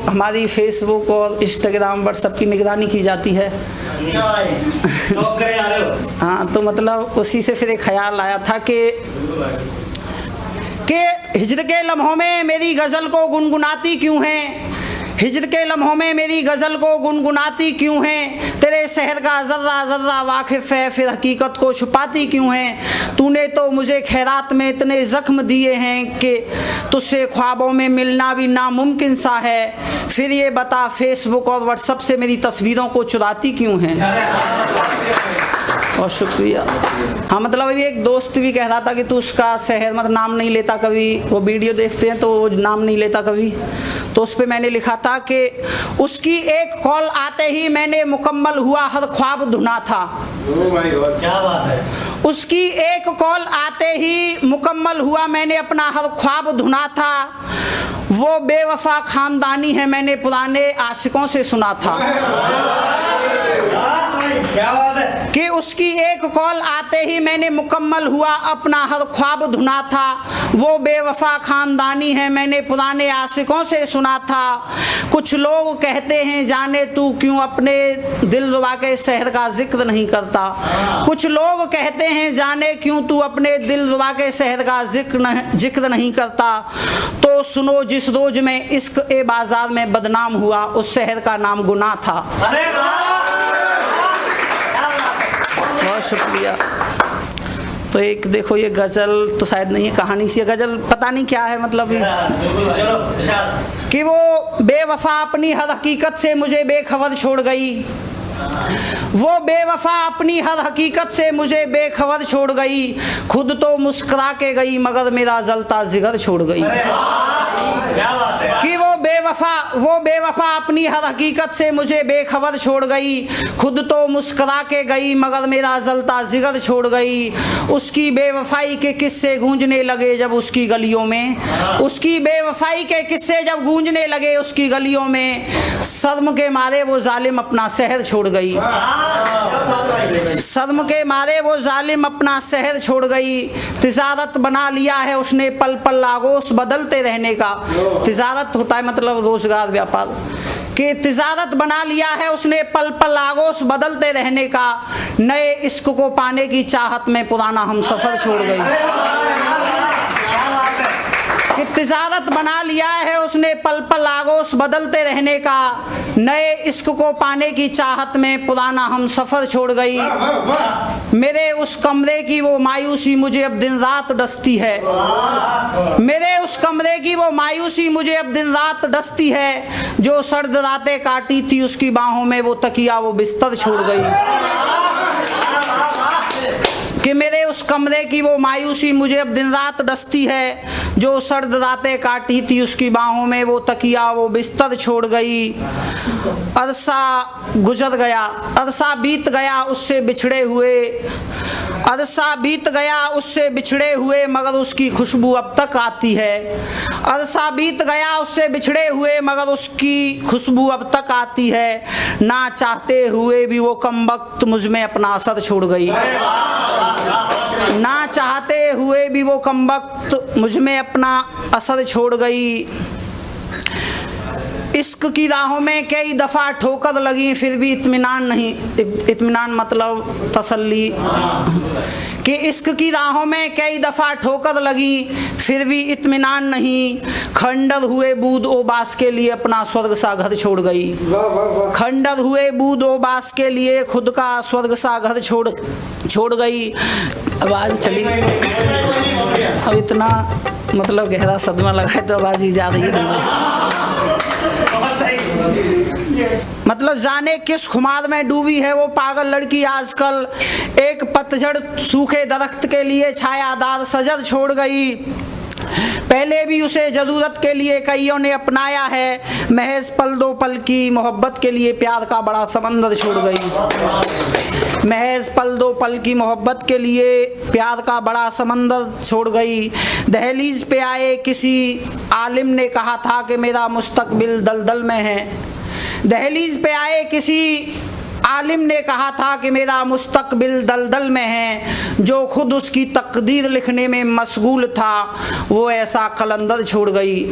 हमारी फेसबुक और Instagram WhatsApp की निगरानी की जाती है। हाँ, तो मतलब उसी से फिर एक ख्याल आया था कि हिज्र के लम्हों में मेरी गज़ल को गुनगुनाती क्यों है, हिज्र के लम्हों में मेरी गज़ल को गुनगुनाती क्यों है, तेरे शहर का ज़र्रा ज़र्रा वाकिफ़ है फिर हकीकत को छुपाती क्यों है। तूने तो मुझे खैरात में इतने ज़ख्म दिए हैं कि तुझसे ख्वाबों में मिलना भी नामुमकिन सा है, फिर ये बता फेसबुक और व्हाट्सएप से मेरी तस्वीरों को चुराती क्यों है। बहुत शुक्रिया। हाँ, मतलब अभी एक दोस्त भी कह रहा था कि तू उसका शहर मतलब नाम नहीं लेता, कभी वो वीडियो देखते हैं तो वो नाम नहीं लेता कभी, तो उस पर मैंने लिखा था कि उसकी एक कॉल आते ही मैंने मुकम्मल हुआ हर ख्वाब धुना था। क्या बात है। उसकी एक कॉल आते ही मुकम्मल हुआ मैंने अपना हर ख्वाब धुना था, वो बेवफा खानदानी है मैंने पुराने आशिकों से सुना था। क्या बात है। कि उसकी एक कॉल आते ही मैंने मुकम्मल हुआ अपना हर ख्वाब धुना था, वो बेवफा खानदानी है मैंने पुराने आशिकों से सुना था। कुछ लोग कहते हैं जाने तू क्यों अपने दिलरुबा के शहर का जिक्र नहीं करता, कुछ लोग कहते हैं जाने क्यों तू अपने दिलरुबा के शहर का जिक्र नहीं करता। तो सुनो, जिस रोज में इश्क ए बाजार में बदनाम हुआ उस शहर का नाम गुनाह था। अरे बहुत शुक्रिया। तो एक देखो ये गज़ल तो शायद नहीं है, कहानी सी है, गज़ल पता नहीं क्या है मतलब कि वो बेवफा अपनी हर हकीकत से मुझे बेखबर छोड़ गई, वो बेवफा अपनी हर हकीकत से मुझे बेखबर छोड़ गई, खुद तो मुस्कुरा के गई मगर मेरा जलता जिगर छोड़ गई। कि वो बेवफा अपनी हर हकीकत से मुझे बेखबर छोड़ गई, खुद तो मुस्कुरा के गई मगर मेरा जलता जिगर छोड़ गई। उसकी बेवफाई के किस्से गूंजने लगे जब उसकी गलियों में, उसकी बेवफाई के किस्से जब गूंजने लगे उसकी गलियों में, शर्म के मारे वो जालिम अपना शहर छोड़ गई, शर्म के मारे वो जालिम अपना शहर छोड़ गई। तिजारत बना लिया है उसने पल पल आगोश बदलते रहने का, तिजारत होता है मतलब रोजगार व्यापार, कि तिजारत बना लिया है उसने पल पल आगोश बदलते रहने का, नए इश्क को पाने की चाहत में पुराना हम सफर छोड़ गई। कि तिजारत बना लिया है उसने पल पल आगोश बदलते रहने का, नए इश्क को पाने की चाहत में पुराना हम सफ़र छोड़ गई। मेरे उस कमरे की वो मायूसी मुझे अब दिन रात डसती है, मेरे उस कमरे की वो मायूसी मुझे अब दिन रात डसती है, जो सर्द रातें काटी थी उसकी बाहों में वो तकिया वो बिस्तर छोड़ गई। कि मेरे उस कमरे की वो मायूसी मुझे अब दिन रात डसती है, जो सर्द रातें काटी थी उसकी बाहों में वो तकिया वो बिस्तर छोड़ गई। अरसा गुजर गया, अरसा बीत गया उससे बिछड़े हुए, अरसा बीत गया उससे बिछड़े हुए मगर उसकी खुशबू अब तक आती है, अरसा बीत गया उससे बिछड़े हुए मगर उसकी खुशबू अब तक आती है, ना चाहते हुए भी वो कमबख्त मुझ में अपना असर छोड़ गई, ना चाहते हुए भी वो कमबख्त मुझ में अपना असर छोड़ गई। इश्क की राहों में कई दफ़ा ठोकर लगी फिर भी इत्मीनान नहीं, इत्मीनान मतलब तसल्ली, कि इश्क की राहों में कई दफ़ा ठोकर लगी फिर भी इत्मीनान नहीं, खंडर हुए बूंद ओ बास के लिए अपना स्वर्ग सा घर छोड़ गई, खंडर हुए बूंद ओ बास के लिए खुद का स्वर्ग सा घर छोड़ गई। आवाज़ चली, अब इतना मतलब गहरा सदमा लगा है तो आवाज़ ही जा रही है। मतलब जाने किस खुमार में डूबी है वो पागल लड़की आजकल, एक पतझड़ सूखे दरख्त के लिए छायादार सजर छोड़ गई, पहले भी उसे ज़रूरत के लिए कईयों ने अपनाया है, महज पल दो पल की मोहब्बत के लिए प्यार का बड़ा समंदर छोड़ गई, महज पल दो पल की मोहब्बत के लिए प्यार का बड़ा समंदर छोड़ गई। दहलीज पे आए किसी आलिम ने कहा था कि मेरा मुस्तकबिल दलदल में है, दहलीज पे आए किसी आलिम ने कहा था कि मेरा मुस्तकबिल दलदल में है, जो खुद उसकी तकदीर लिखने में मशगूल था वो ऐसा कलंदर छोड़ गई।